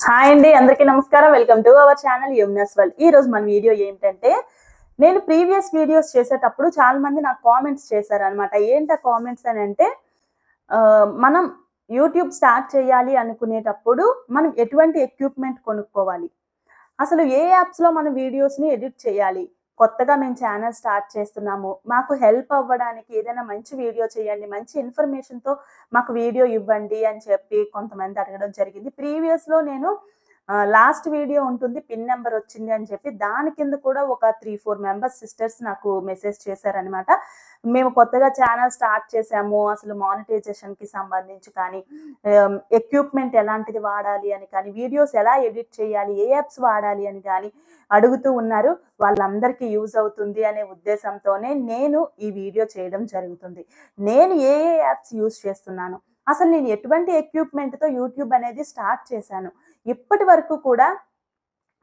Hi అండి, అందరికీ నమస్కారం. Welcome to our channel Yamuna's world. ఈ రోజు మన వీడియో ఏంటంటే, నేను ప్రీవియస్ వీడియోస్ చేసేటప్పుడు చాలా మంది నాకు కామెంట్స్ చేశారనమాట. ఏంటి ఆ కామెంట్స్ అని అంటే, మనం యూట్యూబ్ స్టార్ట్ చేయాలి అనుకునేటప్పుడు మనం ఎటువంటి ఎక్విప్మెంట్ కొనుక్కోవాలి, అసలు ఏ యాప్స్‌లో మన వీడియోస్‌ని ఎడిట్ చేయాలి, కొత్తగా మేము ఛానల్ స్టార్ట్ చేస్తున్నాము, మాకు హెల్ప్ అవ్వడానికి ఏదైనా మంచి వీడియో చేయండి, మంచి ఇన్ఫర్మేషన్‌తో మాకు వీడియో ఇవ్వండి అని చెప్పి కొంతమంది అడగడం జరిగింది. ప్రీవియస్‌లో నేను లాస్ట్ వీడియో ఉంటుంది, పిన్ నంబర్ వచ్చింది అని చెప్పి దాని కింద కూడా ఒక 3, 4 మెంబర్స్ సిస్టర్స్ నాకు మెసేజ్ చేశారనమాట. మేము కొత్తగా ఛానల్ స్టార్ట్ చేశాము, అసలు మానిటైజేషన్‌కి సంబంధించి కానీ, ఎక్విప్మెంట్ ఎలాంటిది వాడాలి అని కానీ, వీడియోస్ ఎలా ఎడిట్ చేయాలి, ఏ యాప్స్ వాడాలి అని కానీ అడుగుతూ ఉన్నారు. వాళ్ళందరికీ యూజ్ అవుతుంది అనే ఉద్దేశంతోనే నేను ఈ వీడియో చేయడం జరుగుతుంది. నేను ఏ యాప్స్ యూజ్ చేస్తున్నాను, అసలు నేను ఎటువంటి ఎక్విప్మెంట్‌తో యూట్యూబ్ అనేది స్టార్ట్ చేశాను, ఇప్పటి వరకు కూడా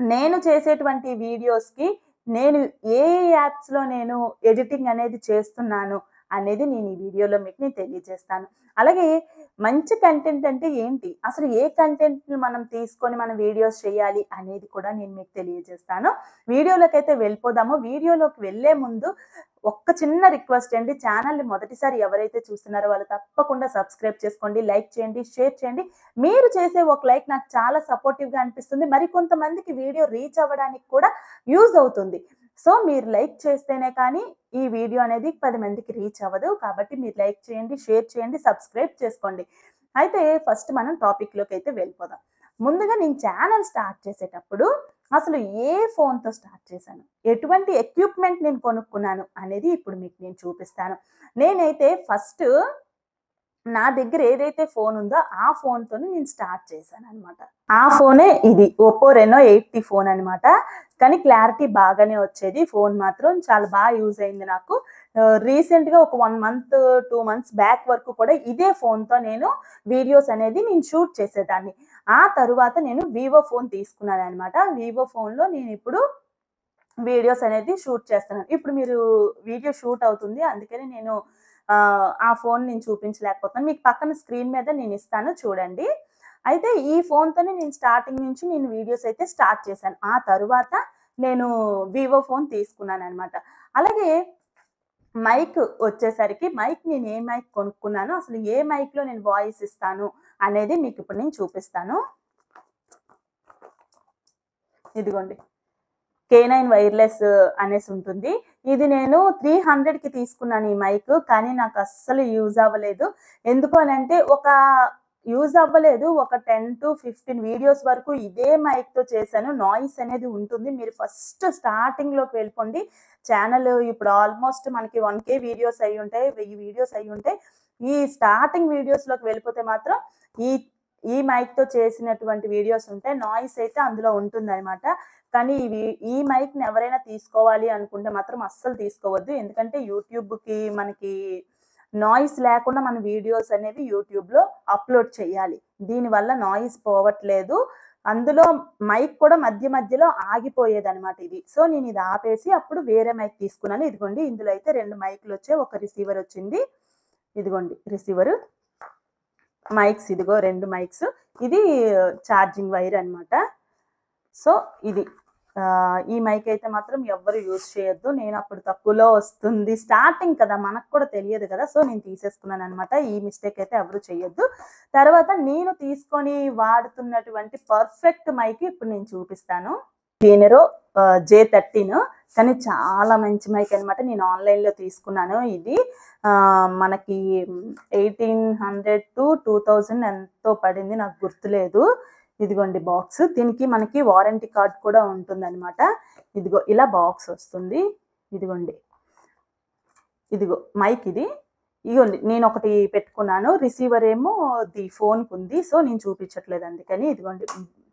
నేను చేసేటువంటి వీడియోస్‌కి నేను ఏ యాప్స్‌లో నేను ఎడిటింగ్ అనేది చేస్తున్నాను అనేది నేను ఈ వీడియోలో మీకు నేను తెలియజేస్తాను. అలాగే మంచి కంటెంట్ అంటే ఏంటి, అసలు ఏ కంటెంట్‌ని మనం తీసుకొని మనం వీడియోస్ చేయాలి అనేది కూడా నేను మీకు తెలియజేస్తాను. వీడియోలోకైతే వెళ్ళిపోదాము. వీడియోలోకి వెళ్ళే ముందు ఒక్క చిన్న రిక్వెస్ట్ అండి, ఛానల్‌ని మొదటిసారి ఎవరైతే చూస్తున్నారో వాళ్ళు తప్పకుండా సబ్స్క్రైబ్ చేసుకోండి, లైక్ చేయండి, షేర్ చేయండి. మీరు చేసే ఒక లైక్ నాకు చాలా సపోర్టివ్‌గా అనిపిస్తుంది. మరికొంతమందికి వీడియో రీచ్ అవ్వడానికి కూడా యూజ్ అవుతుంది. సో, మీరు లైక్ చేస్తేనే కానీ ఈ వీడియో అనేది 10 మందికి రీచ్ అవ్వదు. కాబట్టి మీరు లైక్ చేయండి, షేర్ చేయండి, సబ్స్క్రైబ్ చేసుకోండి. అయితే ఫస్ట్ మనం టాపిక్‌లోకైతే వెళ్ళిపోదాం. ముందుగా నేను ఛానల్ స్టార్ట్ చేసేటప్పుడు అసలు ఏ ఫోన్‌తో స్టార్ట్ చేశాను, ఎటువంటి ఎక్విప్మెంట్ నేను కొనుక్కున్నాను అనేది ఇప్పుడు మీకు నేను చూపిస్తాను. నేనైతే ఫస్ట్ నా దగ్గర ఏదైతే ఫోన్ ఉందో ఆ ఫోన్‌తోనే నేను స్టార్ట్ చేశాననమాట. ఆ ఫోనే ఇది ఒప్పో రెనో 80 ఫోన్ అనమాట. కానీ క్లారిటీ బాగానే వచ్చేది. ఫోన్ మాత్రం చాలా బాగా యూజ్ అయింది నాకు. రీసెంట్‌గా ఒక 1 మంత్, 2 మంత్స్ బ్యాక్ వరకు కూడా ఇదే ఫోన్‌తో నేను వీడియోస్ అనేది నేను షూట్ చేసేదాన్ని. ఆ తరువాత నేను వివో ఫోన్ తీసుకున్నాననమాట. వివో ఫోన్‌లో నేనిప్పుడు వీడియోస్ అనేది షూట్ చేస్తున్నాను. ఇప్పుడు మీరు వీడియో షూట్ అవుతుంది. అందుకని నేను ఆ ఫోన్ నేను చూపించలేకపోతున్నాను. మీకు పక్కన స్క్రీన్ మీద నేను ఇస్తాను చూడండి. అయితే ఈ ఫోన్‌తోనే నేను స్టార్టింగ్ నుంచి నేను వీడియోస్ అయితే స్టార్ట్ చేశాను. ఆ తరువాత నేను వివో ఫోన్ తీసుకున్నాననమాట. అలాగే మైక్ వచ్చేసరికి నేను ఏ మైక్ కొనుక్కున్నానో, అసలు ఏ మైక్‌లో నేను వాయిస్ ఇస్తాను అనేది మీకు ఇప్పుడు నేను చూపిస్తాను. ఇదిగోండి. K9 వైర్‌లెస్ అనేసి ఉంటుంది. ఇది నేను 300కి తీసుకున్నాను ఈ మైక్. కానీ నాకు అస్సలు యూజ్ అవ్వలేదు. ఎందుకు అనంటే యూజ్ అవ్వలేదు. ఒక 10-15 వీడియోస్ వరకు ఇదే మైక్‌తో చేశాను. నాయిస్ అనేది ఉంటుంది. మీరు ఫస్ట్ స్టార్టింగ్‌లోకి వెళ్ళిపోండి. ఛానల్ ఇప్పుడు ఆల్మోస్ట్ మనకి 1K వీడియోస్ అయ్యుంటాయి. 1000 వీడియోస్ అయ్యుంటాయి. ఈ స్టార్టింగ్ వీడియోస్‌లోకి వెళ్ళిపోతే మాత్రం ఈ ఈ మైక్‌తో చేసినటువంటి వీడియోస్ ఉంటాయి. నాయిస్ అయితే అందులో ఉంటుందనమాట. కానీ ఈ మైక్‌ని ఎవరైనా తీసుకోవాలి అనుకుంటే మాత్రం అస్సలు తీసుకోవద్దు. ఎందుకంటే యూట్యూబ్‌కి మనకి నాయిస్ లేకుండా మన వీడియోస్ అనేవి యూట్యూబ్‌లో అప్‌లోడ్ చేయాలి. దీనివల్ల నాయిస్ పోవట్లేదు. అందులో మైక్ కూడా మధ్య మధ్యలో ఆగిపోయేదనమాట ఇది. సో, నేను ఇది ఆపేసి అప్పుడు వేరే మైక్ తీసుకున్నాను. ఇదిగోండి, ఇందులో అయితే 2 మైక్‌లొచ్చాయి. ఒక రిసీవర్ వచ్చింది. ఇదిగోండి రిసీవరు. మైక్స్ ఇదిగో 2 మైక్స్. ఇది ఛార్జింగ్ వైర్ అనమాట. సో, ఇది ఈ మైక్ అయితే మాత్రం ఎవ్వరు యూజ్ చేయొద్దు. నేను అప్పుడు తక్కువలో వస్తుంది, స్టార్టింగ్ కదా, మనకు కూడా తెలియదు కదా. సో, నేను తీసేసుకున్నాననమాట. ఈ మిస్టేక్ అయితే ఎవరు చేయొద్దు. తర్వాత నేను తీసుకొని వాడుతున్నటువంటి పర్ఫెక్ట్ మైక్ ఇప్పుడు నేను చూపిస్తాను. జెనెరో J13 కానీ చాలా మంచి మైక్ అనమాట. నేను ఆన్‌లైన్‌లో తీసుకున్నాను. ఇది మనకి 1800-2000 ఎంతో పడింది, నాకు గుర్తులేదు. ఇదిగోండి బాక్స్. దీనికి మనకి వారంటీ కార్డ్ కూడా ఉంటుందనమాట. ఇదిగో ఇలా బాక్స్ వస్తుంది. ఇదిగోండి. ఇదిగో మైక్ ఇది. ఇగోండి నేనొకటి పెట్టుకున్నాను. రిసీవర్ ఏమో ఫోన్‌కుంది. సో, నేను చూపించట్లేదు అందుకని. ఇదిగోండి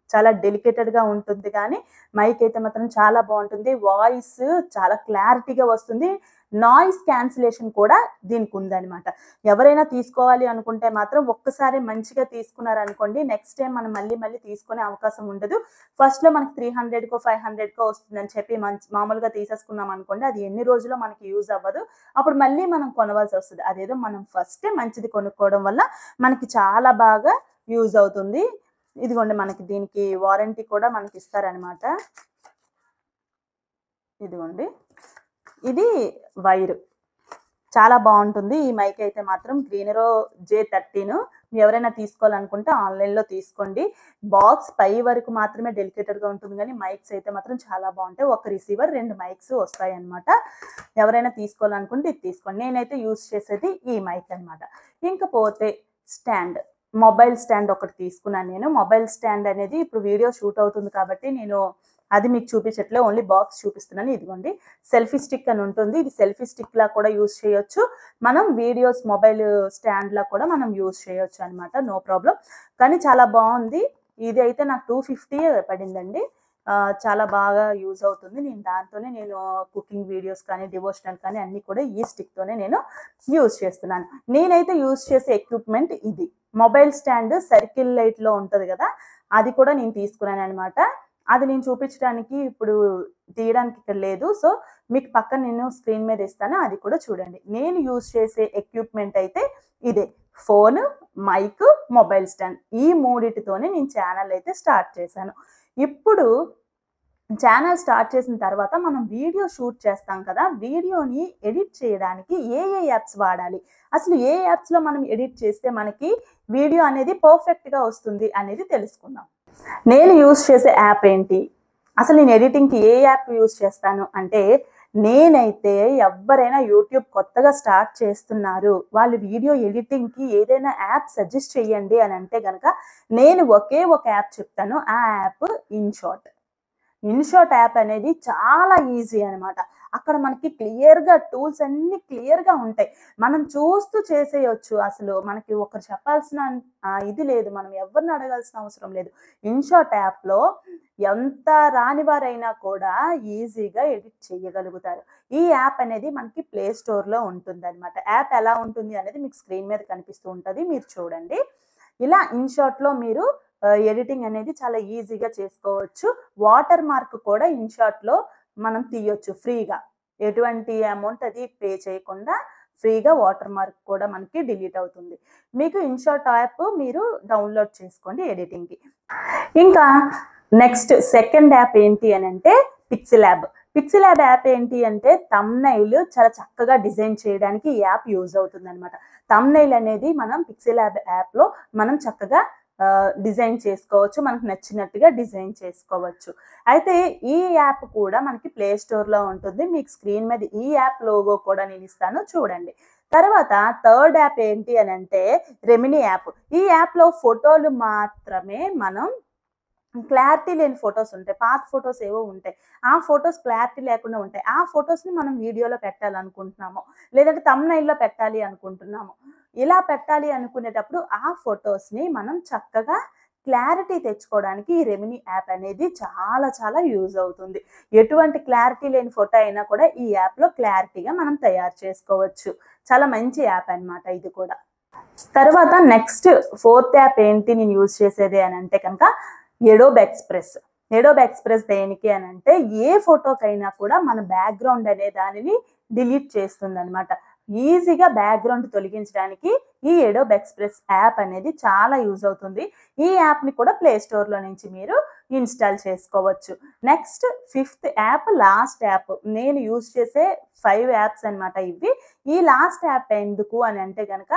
చాలా డెలికేటెడ్‌గా ఉంటుంది కానీ మైక్ అయితే మాత్రం చాలా బావుంటుంది. వాయిస్ చాలా క్లారిటీగా వస్తుంది. నాయిస్ క్యాన్సిలేషన్ కూడా దీనికి ఉందనమాట. ఎవరైనా తీసుకోవాలి అనుకుంటే మాత్రం ఒక్కసారి మంచిగా తీసుకున్నారనుకోండి, నెక్స్ట్ టైం మనం మళ్ళీ మళ్ళీ తీసుకునే అవకాశం ఉండదు. ఫస్ట్‌లో మనకి 300కో, 500కో వస్తుందని చెప్పి మామూలుగా తీసేసుకున్నాం అనుకోండి, అది ఎన్ని రోజులో మనకి యూజ్ అవ్వదు. అప్పుడు మళ్ళీ మనం కొనవలసి వస్తది. అదేదో మనం ఫస్టే మంచిది కొనుక్కోవడం వల్ల మనకి చాలా బాగా యూజ్ అవుతుంది. ఇదిగోండి మనకి దీనికి వారంటీ కూడా మనకి ఇస్తారనమాట. ఇదిగోండి ఇది వైర్ చాలా బాగుంటుంది. ఈ మైక్ అయితే మాత్రం గ్రీనరో J13 ఎవరైనా తీసుకోవాలనుకుంటే ఆన్లైన్లో తీసుకోండి. బాక్స్ పై వరకు మాత్రమే డెలికేటెడ్గా ఉంటుంది, కానీ మైక్స్ అయితే మాత్రం చాలా బాగుంటాయి. ఒక రిసీవర్ 2 మైక్స్ వస్తాయి అనమాట. ఎవరైనా తీసుకోవాలనుకుంటే ఇది తీసుకోండి. నేనైతే యూజ్ చేసేది ఈ మైక్ అనమాట. ఇంకపోతే స్టాండ్, మొబైల్ స్టాండ్ ఒకటి తీసుకున్నాను నేను. మొబైల్ స్టాండ్ అనేది ఇప్పుడు వీడియో షూట్ అవుతుంది కాబట్టి నేను అది మీకు చూపించట్లే, ఓన్లీ బాక్స్ చూపిస్తున్నాను. ఇదిగోండి సెల్ఫీ స్టిక్ అని ఉంటుంది. ఇది సెల్ఫీ స్టిక్ లా కూడా యూజ్ చేయొచ్చు. మనం వీడియోస్ మొబైల్ స్టాండ్ లా కూడా మనం యూజ్ చేయొచ్చు అనమాట, నో ప్రాబ్లం. కానీ చాలా బాగుంది. ఇది అయితే నాకు 250 పడిందండి. చాలా బాగా యూజ్ అవుతుంది. నేను దాంతోనే నేను కుకింగ్ వీడియోస్ కానీ డివోషనల్ కానీ అన్నీ కూడా ఈ స్టిక్తోనే నేను యూజ్ చేస్తున్నాను. నేనైతే యూజ్ చేసే ఎక్విప్మెంట్ ఇది. మొబైల్ స్టాండ్ సర్కిల్ లైట్లో ఉంటుంది కదా, అది కూడా నేను తీసుకున్నాను అనమాట. అది నేను చూపించడానికి ఇప్పుడు తీయడానికి ఇక్కడ లేదు. సో మీకు పక్కన నేను స్క్రీన్ మీద ఇస్తాను, అది కూడా చూడండి. నేను యూజ్ చేసే ఎక్విప్మెంట్ అయితే ఇదే, ఫోన్, మైక్, మొబైల్ స్టాండ్. ఈ మూడిటితోనే నేను ఛానల్ అయితే స్టార్ట్ చేశాను. ఇప్పుడు ఛానల్ స్టార్ట్ చేసిన తర్వాత మనం వీడియో షూట్ చేస్తాం కదా, వీడియోని ఎడిట్ చేయడానికి ఏ యాప్స్ వాడాలి, అసలు ఏ యాప్స్లో మనం ఎడిట్ చేస్తే మనకి వీడియో అనేది పర్ఫెక్ట్గా వస్తుంది అనేది తెలుసుకుందాం. నేను యూజ్ చేసే యాప్ ఏంటి, అసలు నేను ఎడిటింగ్కి ఏ యాప్ యూజ్ చేస్తాను అంటే, నేనైతే ఎవరైనా యూట్యూబ్ కొత్తగా స్టార్ట్ చేస్తున్నారు, వాళ్ళు వీడియో ఎడిటింగ్కి ఏదైనా యాప్ సజెస్ట్ చేయండి అని అంటే కనుక నేను ఒకే ఒక యాప్ చెప్తాను. ఆ యాప్ ఇన్షాట్. ఇన్షాట్ యాప్ అనేది చాలా ఈజీ అనమాట. అక్కడ మనకి క్లియర్గా టూల్స్ అన్నీ క్లియర్గా ఉంటాయి. మనం చూస్తూ చేసేయచ్చు. అసలు మనకి ఒకరు చెప్పాల్సిన ఇది లేదు, మనం ఎవరిని అడగాల్సిన అవసరం లేదు. ఇన్షాట్ యాప్లో ఎంత రానివారైనా కూడా ఈజీగా ఎడిట్ చేయగలుగుతారు. ఈ యాప్ అనేది మనకి ప్లే స్టోర్లో ఉంటుంది అనమాట. యాప్ ఎలా ఉంటుంది అనేది మీకు స్క్రీన్ మీద కనిపిస్తూ ఉంటుంది, మీరు చూడండి. ఇలా ఇన్షాట్లో మీరు ఎడిటింగ్ అనేది చాలా ఈజీగా చేసుకోవచ్చు. వాటర్ మార్క్ కూడా ఇన్షాట్లో మనం తీయొచ్చు ఫ్రీగా, ఎటువంటి అమౌంట్ అది పే చేయకుండా ఫ్రీగా వాటర్ మార్క్ కూడా మనకి డిలీట్ అవుతుంది. మీకు ఇన్షాట్ యాప్ మీరు డౌన్లోడ్ చేసుకోండి ఎడిటింగ్కి. ఇంకా నెక్స్ట్ సెకండ్ యాప్ ఏంటి అని అంటే పిక్సెల్యాబ్. పిక్సెల్యాబ్ యాప్ ఏంటి అంటే థంబ్నైల్ చాలా చక్కగా డిజైన్ చేయడానికి ఈ యాప్ యూజ్ అవుతుంది అనమాట. థంబ్నైల్ అనేది మనం పిక్సెల్యాబ్ యాప్లో మనం చక్కగా డిజైన్ చేసుకోవచ్చు, మనకు నచ్చినట్టుగా డిజైన్ చేసుకోవచ్చు. అయితే ఈ యాప్ కూడా మనకి ప్లే స్టోర్లో ఉంటుంది. మీకు స్క్రీన్ మీద ఈ యాప్ లోగో కూడా నేను ఇస్తాను, చూడండి. తర్వాత థర్డ్ యాప్ ఏంటి అని అంటే రెమినీ యాప్. ఈ యాప్లో ఫోటోలు మాత్రమే మనం క్లారిటీ లేని ఫొటోస్ ఉంటాయి, పాత ఫొటోస్ ఏవో ఉంటాయి, ఆ ఫొటోస్ క్లారిటీ లేకుండా ఉంటాయి. ఆ ఫొటోస్ని మనం వీడియోలో పెట్టాలనుకుంటున్నాము, లేదంటే థంబ్నైల్లో పెట్టాలి అనుకుంటున్నాము. ఇలా పెట్టాలి అనుకునేటప్పుడు ఆ ఫొటోస్ని మనం చక్కగా క్లారిటీ తెచ్చుకోవడానికి ఈ రెమినీ యాప్ అనేది చాలా చాలా యూజ్ అవుతుంది. ఎటువంటి క్లారిటీ లేని ఫోటో అయినా కూడా ఈ యాప్లో క్లారిటీగా మనం తయారు చేసుకోవచ్చు. చాలా మంచి యాప్ అన్నమాట ఇది కూడా. తర్వాత నెక్స్ట్ ఫోర్త్ యాప్ ఏంటి నేను యూజ్ చేసేది అని అంటే కనుక ఎడోబ్ ఎక్స్ప్రెస్. ఎడోబ్ ఎక్స్ప్రెస్ దేనికి అని అంటే ఏ ఫోటోకైనా కూడా మన బ్యాక్గ్రౌండ్ అనే దానిని డిలీట్ చేస్తుంది అనమాట. ఈజీగా బ్యాక్గ్రౌండ్ తొలగించడానికి ఈ ఎడోబ్ ఎక్స్ప్రెస్ యాప్ అనేది చాలా యూజ్ అవుతుంది. ఈ యాప్ని కూడా ప్లే స్టోర్లో నుంచి మీరు ఇన్స్టాల్ చేసుకోవచ్చు. Next fifth app, last app. నేను యూజ్ చేసే 5 యాప్స్ అనమాట ఇవి. ఈ లాస్ట్ యాప్ ఎందుకు అని అంటే కనుక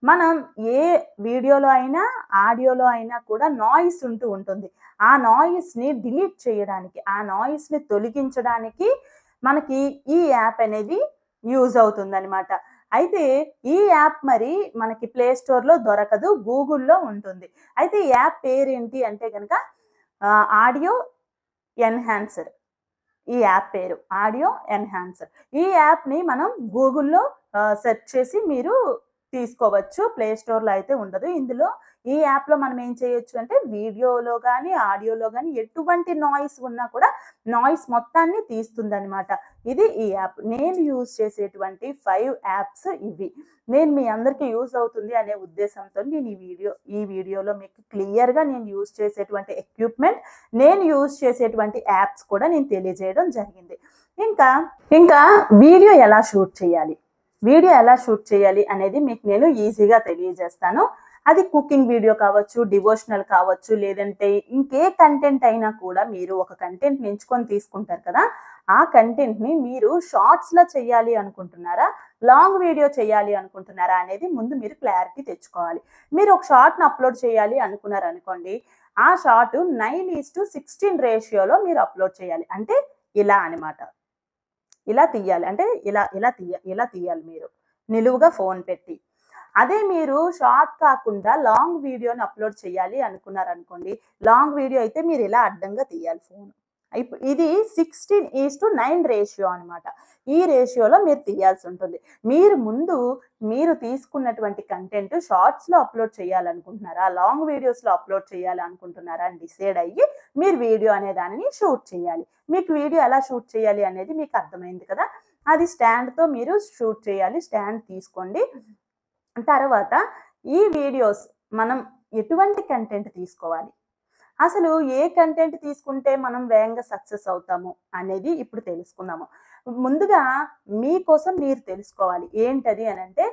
మనం ఏ వీడియోలో అయినా ఆడియోలో అయినా కూడా నాయిస్ ఉంటూ ఉంటుంది. ఆ నాయిస్ని డిలీట్ చేయడానికి, ఆ నాయిస్ని తొలగించడానికి మనకి ఈ యాప్ అనేది యూజ్ అవుతుంది అనమాట. అయితే ఈ యాప్ మరి మనకి ప్లే స్టోర్లో దొరకదు, గూగుల్లో ఉంటుంది. అయితే ఈ యాప్ పేరు ఏంటి అంటే కనుక ఆడియో ఎన్హాన్సర్. ఈ యాప్ పేరు ఆడియో ఎన్హాన్సర్. ఈ యాప్ని మనం గూగుల్లో సెర్చ్ చేసి మీరు తీసుకోవచ్చు, ప్లే స్టోర్లో అయితే ఉండదు. ఇందులో ఈ యాప్లో మనం ఏం చేయొచ్చు అంటే వీడియోలో కానీ ఆడియోలో కానీ ఎటువంటి నాయిస్ ఉన్నా కూడా నాయిస్ మొత్తాన్ని తీస్తుంది అనమాట. ఇది ఈ యాప్. నేను యూజ్ చేసేటువంటి 5 యాప్స్ ఇవి. నేను మీ అందరికీ యూజ్ అవుతుంది అనే ఉద్దేశంతో నేను ఈ వీడియోలో మీకు క్లియర్గా నేను యూజ్ చేసేటువంటి ఎక్విప్మెంట్, నేను యూజ్ చేసేటువంటి యాప్స్ కూడా నేను తెలియజేయడం జరిగింది. ఇంకా వీడియో ఎలా షూట్ చేయాలి అనేది మీకు నేను ఈజీగా తెలియజేస్తాను. అది కుకింగ్ వీడియో కావచ్చు, డివోషనల్ కావచ్చు, లేదంటే ఇంకే కంటెంట్ అయినా కూడా మీరు ఒక కంటెంట్ ఎంచుకొని తీసుకుంటారు కదా, ఆ కంటెంట్ని మీరు షార్ట్స్లో చేయాలి అనుకుంటున్నారా, లాంగ్ వీడియో చేయాలి అనుకుంటున్నారా అనేది ముందు మీరు క్లారిటీ తెచ్చుకోవాలి. మీరు ఒక షార్ట్ని అప్లోడ్ చేయాలి అనుకున్నారు అనుకోండి, ఆ షార్ట్ 9:16 రేషియోలో మీరు అప్లోడ్ చేయాలి. అంటే ఇలా అనమాట. ఇలా తీయాలి. అంటే ఇలా తీయాలి మీరు నిలువుగా ఫోన్ పెట్టి. అదే మీరు షార్ట్ కాకుండా లాంగ్ వీడియోని అప్లోడ్ చేయాలి అనుకున్నారనుకోండి, లాంగ్ వీడియో అయితే మీరు ఇలా అడ్డంగా తీయాలి ఫోన్. ఇది 16:9 రేషియో అనమాట. ఈ రేషియోలో మీరు తీయాల్సి ఉంటుంది. మీరు తీసుకున్నటువంటి కంటెంట్ షార్ట్స్లో అప్లోడ్ చేయాలనుకుంటున్నారా, లాంగ్ వీడియోస్లో అప్లోడ్ చేయాలనుకుంటున్నారా అని డిసైడ్ అయ్యి మీరు వీడియో అనే దానిని షూట్ చేయాలి. మీకు వీడియో ఎలా షూట్ చేయాలి అనేది మీకు అర్థమైంది కదా. అది స్టాండ్తో మీరు షూట్ చేయాలి. స్టాండ్ తీసుకోండి. తర్వాత ఈ వీడియోస్ మనం ఎటువంటి కంటెంట్ తీసుకోవాలి, అసలు ఏ కంటెంట్ తీసుకుంటే మనం వేగంగా సక్సెస్ అవుతాము అనేది ఇప్పుడు తెలుసుకుందాము. ముందుగా మీకోసం మీరు తెలుసుకోవాలి. ఏంటది అని అంటే,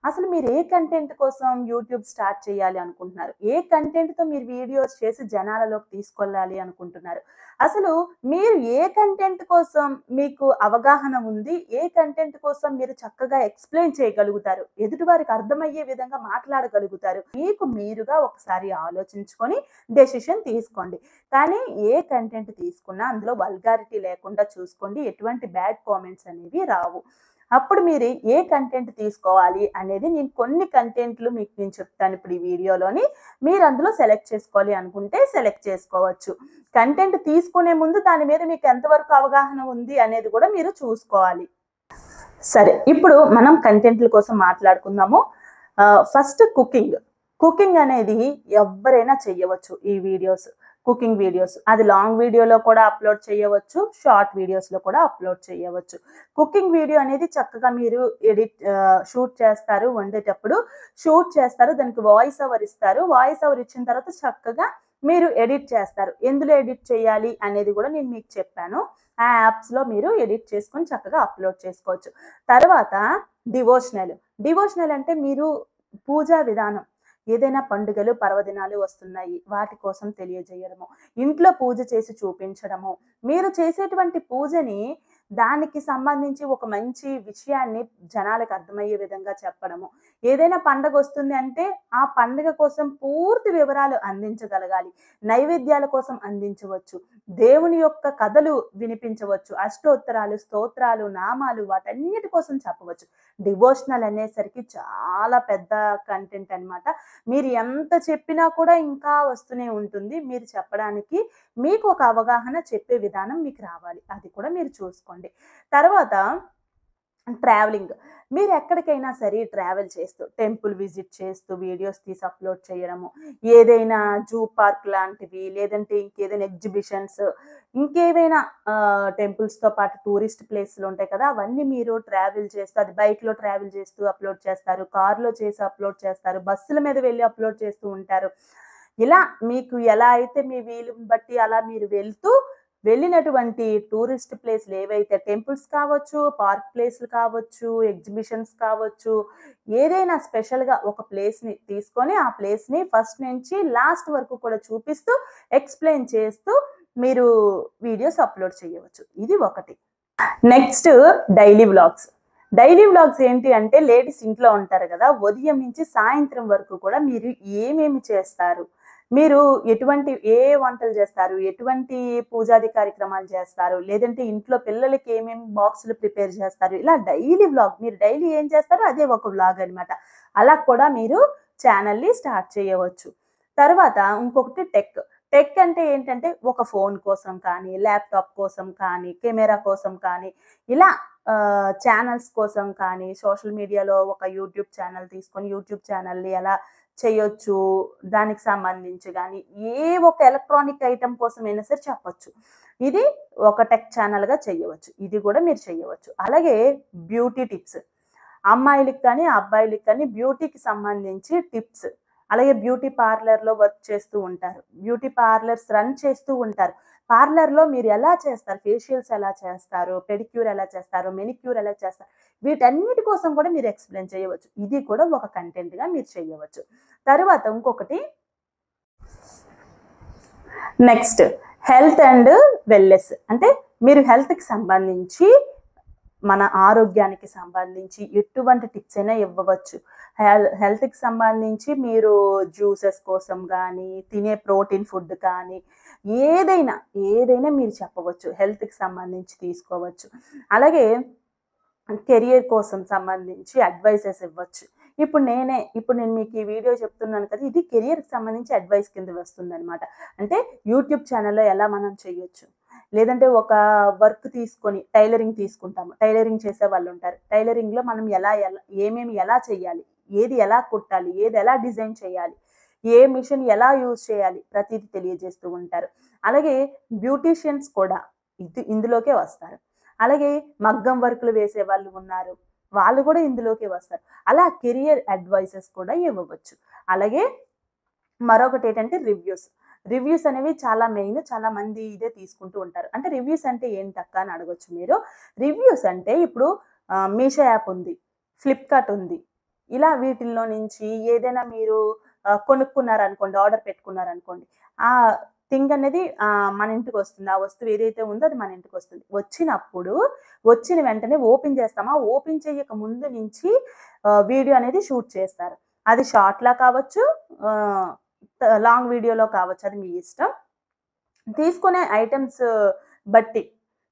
అసలు మీరు ఏ కంటెంట్ కోసం యూట్యూబ్ స్టార్ట్ చేయాలి అనుకుంటున్నారు, ఏ కంటెంట్తో మీరు వీడియోస్ చేసి జనాలలోకి తీసుకెళ్ళాలి అనుకుంటున్నారు, అసలు మీరు ఏ కంటెంట్ కోసం మీకు అవగాహన ఉంది, ఏ కంటెంట్ కోసం మీరు చక్కగా ఎక్స్ప్లెయిన్ చేయగలుగుతారు, ఎదుటివారికి అర్థమయ్యే విధంగా మాట్లాడగలుగుతారు, మీకు మీరుగా ఒకసారి ఆలోచించుకొని డెసిషన్ తీసుకోండి. కానీ ఏ కంటెంట్ తీసుకున్నా అందులో వల్గారిటీ లేకుండా చూసుకోండి. ఎటువంటి బ్యాడ్ కామెంట్స్ అనేవి రావు. అప్పుడు మీరు ఏ కంటెంట్ తీసుకోవాలి అనేది నేను కొన్ని కంటెంట్లు మీకు నేను చెప్తాను ఇప్పుడు ఈ వీడియోలోని. మీరు అందులో సెలెక్ట్ చేసుకోవాలి అనుకుంటే సెలెక్ట్ చేసుకోవచ్చు. కంటెంట్ తీసుకునే ముందు దాని మీద మీకు ఎంతవరకు అవగాహన ఉంది అనేది కూడా మీరు చూసుకోవాలి. సరే, ఇప్పుడు మనం కంటెంట్ల కోసం మాట్లాడుకుందాము. ఫస్ట్ కుకింగ్ అనేది ఎవరైనా చెయ్యవచ్చు. ఈ కుకింగ్ వీడియోస్ అది లాంగ్ వీడియోలో కూడా అప్లోడ్ చేయవచ్చు, షార్ట్ వీడియోస్లో కూడా అప్లోడ్ చేయవచ్చు. కుకింగ్ వీడియో అనేది చక్కగా మీరు షూట్ చేస్తారు, వండేటప్పుడు షూట్ చేస్తారు, దానికి వాయిస్ ఓవర్ ఇస్తారు. వాయిస్ ఓవర్ ఇచ్చిన తర్వాత చక్కగా మీరు ఎడిట్ చేస్తారు. ఎందులో ఎడిట్ చేయాలి అనేది కూడా నేను మీకు చెప్పాను. ఆ యాప్స్లో మీరు ఎడిట్ చేసుకొని చక్కగా అప్లోడ్ చేసుకోవచ్చు. తర్వాత డివోషనల్ అంటే మీరు పూజా విధానం, ఏదైనా పండుగలు పర్వదినాలు వస్తున్నాయి, వాటి కోసం తెలియజేయడము, ఇంట్లో పూజ చేసి చూపించడము, మీరు చేసేటువంటి పూజని దానికి సంబంధించి ఒక మంచి విషయాన్ని జనాలకు అర్థమయ్యే విధంగా చెప్పడము. ఏదైనా పండగ వస్తుంది అంటే ఆ పండుగ కోసం పూర్తి వివరాలు అందించగలగాలి. నైవేద్యాల కోసం అందించవచ్చు, దేవుని యొక్క కథలు వినిపించవచ్చు, అష్టోత్తరాలు, స్తోత్రాలు, నామాలు, వాటన్నిటి కోసం చెప్పవచ్చు. డివోషనల్ అనేసరికి చాలా పెద్ద కంటెంట్ అనమాట. మీరు ఎంత చెప్పినా కూడా ఇంకా వస్తూనే ఉంటుంది. మీరు చెప్పడానికి మీకు ఒక అవగాహన, చెప్పే విధానం మీకు రావాలి. అది కూడా మీరు చూసుకోండి. తర్వాత ట్రావెలింగ్. మీరు ఎక్కడికైనా సరే ట్రావెల్ చేస్తూ, టెంపుల్ విజిట్ చేస్తూ వీడియోస్ తీసి అప్లోడ్ చేయడము, ఏదైనా జూ పార్క్ లాంటివి, లేదంటే ఇంకేదైనా ఎగ్జిబిషన్స్, ఇంకేవైనా టెంపుల్స్తో పాటు టూరిస్ట్ ప్లేస్లు ఉంటాయి కదా, అవన్నీ మీరు ట్రావెల్ చేస్తూ, అది బైక్లో ట్రావెల్ చేస్తూ అప్లోడ్ చేస్తారు, కార్లో చేసి అప్లోడ్ చేస్తారు, బస్సుల మీద వెళ్ళి అప్లోడ్ చేస్తూ ఉంటారు. ఇలా మీకు ఎలా అయితే మీ వీలుని బట్టి అలా మీరు వెళ్ళినటువంటి టూరిస్ట్ ప్లేస్లు ఏవైతే, టెంపుల్స్ కావచ్చు, పార్క్ ప్లేస్లు కావచ్చు, ఎగ్జిబిషన్స్ కావచ్చు, ఏదైనా స్పెషల్గా ఒక ప్లేస్ని తీసుకొని ఆ ప్లేస్ని ఫస్ట్ నుంచి లాస్ట్ వరకు కూడా చూపిస్తూ ఎక్స్ప్లెయిన్ చేస్తూ మీరు వీడియోస్ అప్లోడ్ చేయవచ్చు. ఇది ఒకటి. నెక్స్ట్ డైలీ వ్లాగ్స్ ఏంటి అంటే, లేడీస్ ఇంట్లో ఉంటారు కదా, ఉదయం నుంచి సాయంత్రం వరకు కూడా మీరు ఏమేమి చేస్తారు, మీరు ఏ వంటలు చేస్తారు, ఎటువంటి పూజాది కార్యక్రమాలు చేస్తారు, లేదంటే ఇంట్లో పిల్లలకి ఏమేమి బాక్సులు ప్రిపేర్ చేస్తారు, ఇలా డైలీ వ్లాగ్, మీరు డైలీ ఏం చేస్తారో అదే ఒక వ్లాగ్ అనమాట. అలా కూడా మీరు ఛానల్ని స్టార్ట్ చేయవచ్చు. తర్వాత ఇంకొకటి టెక్ అంటే ఏంటంటే, ఒక ఫోన్ కోసం కానీ, ల్యాప్టాప్ కోసం కానీ, కెమెరా కోసం కానీ, ఇలా ఛానల్స్ కోసం కానీ, సోషల్ మీడియాలో ఒక యూట్యూబ్ ఛానల్ తీసుకొని యూట్యూబ్ ఛానల్ని ఎలా చేయొచ్చు దానికి సంబంధించి కానీ, ఏ ఒక ఎలక్ట్రానిక్ ఐటమ్ కోసమైనా సరే చెప్పొచ్చు. ఇది ఒక టెక్ ఛానల్గా చేయవచ్చు. ఇది కూడా మీరు చేయవచ్చు. అలాగే బ్యూటీ టిప్స్, అమ్మాయిలకి కానీ అబ్బాయిలకి కానీ బ్యూటీకి సంబంధించి టిప్స్, అలాగే బ్యూటీ పార్లర్లో వర్క్ చేస్తూ ఉంటారు, బ్యూటీ పార్లర్స్ రన్ చేస్తూ ఉంటారు, పార్లర్‌లో మీరు ఎలా చేస్తారు? ఫేషియల్స్ ఎలా చేస్తారు? పెడిక్యూర్ ఎలా చేస్తారు? మెనిక్యూర్ ఎలా చేస్తారు? వీటన్నిటి కోసం కూడా మీరు ఎక్స్‌ప్లెయిన్ చేయవచ్చు. ఇది కూడా ఒక కంటెంట్‌గా మీరు చేయవచ్చు. తరువాత ఇంకొకటి నెక్స్ట్ హెల్త్ అండ్ వెల్‌నెస్. అంటే మీరు హెల్త్‌కి సంబంధించి మన ఆరోగ్యానికి సంబంధించి ఎటువంటి టిప్స్ అయినా ఇవ్వవచ్చు. హెల్త్‌కి సంబంధించి మీరు జ్యూసెస్ కోసం గానీ, తినే ప్రోటీన్ ఫుడ్ కానీ, ఏదైనా, ఏదైనా మీరు చెప్పవచ్చు. హెల్త్‌కి సంబంధించి తీసుకోవచ్చు. అలాగే కెరియర్ కోసం సంబంధించి అడ్వైసెస్ ఇవ్వచ్చు. ఇప్పుడు నేను మీకు ఈ వీడియో చెప్తున్నాను కదా! ఇది కెరియర్‌కి సంబంధించి అడ్వైస్ కింద వస్తుందనమాట. అంటే యూట్యూబ్ ఛానెల్‌లో ఎలా మనం చేయొచ్చు? లేదంటే ఒక వర్క్ తీసుకొని టైలరింగ్ తీసుకుంటాము. టైలరింగ్ చేసేవాళ్ళుంటారు. టైలరింగ్‌లో మనం ఏమేమి ఎలా చేయాలి? ఏది ఎలా కుట్టాలి? ఏది ఎలా డిజైన్ చేయాలి? ఏ మిషన్ ఎలా యూజ్ చేయాలి? ప్రతీది తెలియజేస్తూ ఉంటారు. అలాగే బ్యూటీషియన్స్ కూడా ఇందులోకే వస్తారు. అలాగే మగ్గం వర్కులు వేసేవాళ్ళు ఉన్నారు. వాళ్ళు కూడా ఇందులోకే వస్తారు. అలా కెరియర్ అడ్వైసెస్ కూడా ఇవ్వవచ్చు. అలాగే మరొకటేంటంటే రివ్యూస్. రివ్యూస్ అనేవి చాలా మెయిన్. చాలా మంది ఇదే తీసుకుంటూ ఉంటారు. అంటే రివ్యూస్ అంటే ఏంటక్క అని అడగొచ్చు మీరు. రివ్యూస్ అంటే ఇప్పుడు మీషో యాప్ ఉంది. ఫ్లిప్‌కార్ట్ ఉంది. ఇలా వీటిల్లో నుంచి ఏదైనా మీరు కొనుక్కున్నారనుకోండి, ఆర్డర్ పెట్టుకున్నారనుకోండి. ఆ థింగ్ అనేది మన ఇంటికొస్తుంది. ఆ వస్తువు ఏదైతే ఉందో అది మన ఇంటికొస్తుంది. వచ్చిన వెంటనే ఓపెన్ చేస్తామా, ఓపెన్ చేయక ముందు నుంచి వీడియో అనేది షూట్ చేస్తారు. అది షార్ట్‌లా కావచ్చు, ఆహ్, లాంగ్ వీడియోలో కావచ్చు. అది మీ ఇష్టం. తీసుకునే ఐటెమ్స్ బట్టి.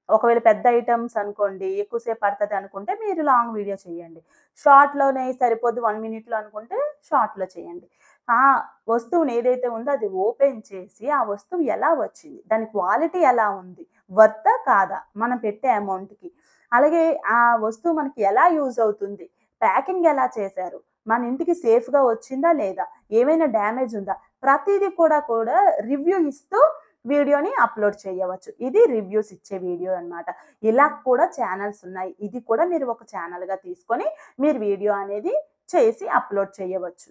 ఒకవేళ పెద్ద ఐటెమ్స్ అనుకోండి, ఎక్కువ సేపు పడతది అనుకుంటే మీరు లాంగ్ వీడియో చేయండి. షార్ట్‌లోనే సరిపోద్ది 1 మినిట్‌లో అనుకుంటే షార్ట్‌లో చేయండి. ఆ వస్తువుని ఏదైతే ఉందో అది ఓపెన్ చేసి, ఆ వస్తువు ఎలా వచ్చింది? దాని క్వాలిటీ ఎలా ఉంది? వర్తా? కాదా? మనం పెట్టే అమౌంట్‌కి. అలాగే ఆ వస్తువు మనకి ఎలా యూజ్ అవుతుంది? ప్యాకింగ్ ఎలా చేశారు? మన ఇంటికి సేఫ్‌గా వచ్చిందా? లేదా? ఏమైనా డ్యామేజ్ ఉందా? ప్రతీది కూడా రివ్యూ ఇస్తూ వీడియోని అప్‌లోడ్ చేయవచ్చు. ఇది రివ్యూస్ ఇచ్చే వీడియో అన్నమాట. ఇలా కూడా ఛానెల్స్ ఉన్నాయి. ఇది కూడా మీరు ఒక ఛానెల్‌గా తీసుకొని మీరు వీడియో అనేది చేసి అప్‌లోడ్ చేయవచ్చు.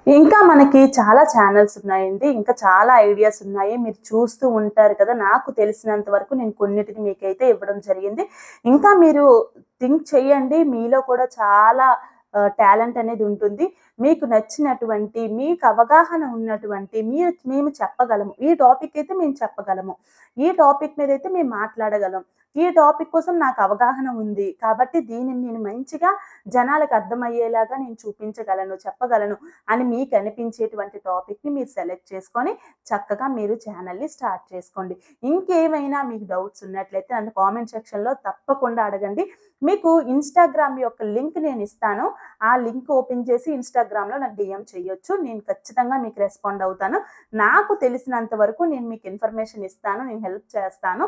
ఇంకా మనకి చాలా ఛానెల్స్ ఉన్నాయండి. ఇంకా చాలా ఐడియాస్ ఉన్నాయి. మీరు చూస్తూ ఉంటారు కదా! నాకు తెలిసినంత వరకు నేను కొన్నిటిని మీకైతే ఇవ్వడం జరిగింది. ఇంకా మీరు థింక్ చేయండి. మీలో కూడా చాలా టాలెంట్ అనేది ఉంటుంది. మీకు నచ్చినటువంటి, మీకు అవగాహన ఉన్నటువంటి మేము చెప్పగలము. ఈ టాపిక్ అయితే మేము చెప్పగలము. ఈ టాపిక్ మీదైతే మేము మాట్లాడగలం. ఈ టాపిక్ కోసం నాకు అవగాహన ఉంది. కాబట్టి దీనిని నేను మంచిగా జనాలకు అర్థమయ్యేలాగా నేను చూపించగలను, చెప్పగలను అని మీకు అనిపించేటువంటి టాపిక్‌ని మీరు సెలెక్ట్ చేసుకొని చక్కగా మీరు ఛానెల్‌ని స్టార్ట్ చేసుకోండి. ఇంకేమైనా మీకు డౌట్స్ ఉన్నట్లయితే నన్ను కామెంట్ సెక్షన్‌లో తప్పకుండా అడగండి. మీకు ఇన్‌స్టాగ్రామ్ యొక్క లింక్ నేనిస్తాను. ఆ లింక్ ఓపెన్ చేసి ఇన్‌స్టాగ్రామ్‌లో నాకు డీఎం చేయొచ్చు. నేను ఖచ్చితంగా మీకు రెస్పాండ్ అవుతాను. నాకు తెలిసినంత వరకు నేను మీకు ఇన్ఫర్మేషన్ ఇస్తాను. నేను హెల్ప్ చేస్తాను.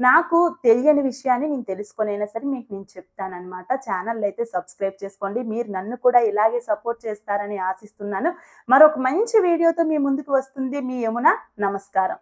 నాకు తెలియని విషయాన్ని నేను తెలుసుకొనైనా సరే మీకు నేను చెప్తాననమాట. ఛానెల్ అయితే సబ్స్క్రైబ్ చేసుకోండి. మీరు నన్ను కూడా ఇలాగే సపోర్ట్ చేస్తారని ఆశిస్తున్నాను. మరొక మంచి వీడియోతో మీ ముందుకు వస్తుంది మీ యమున. నమస్కారం.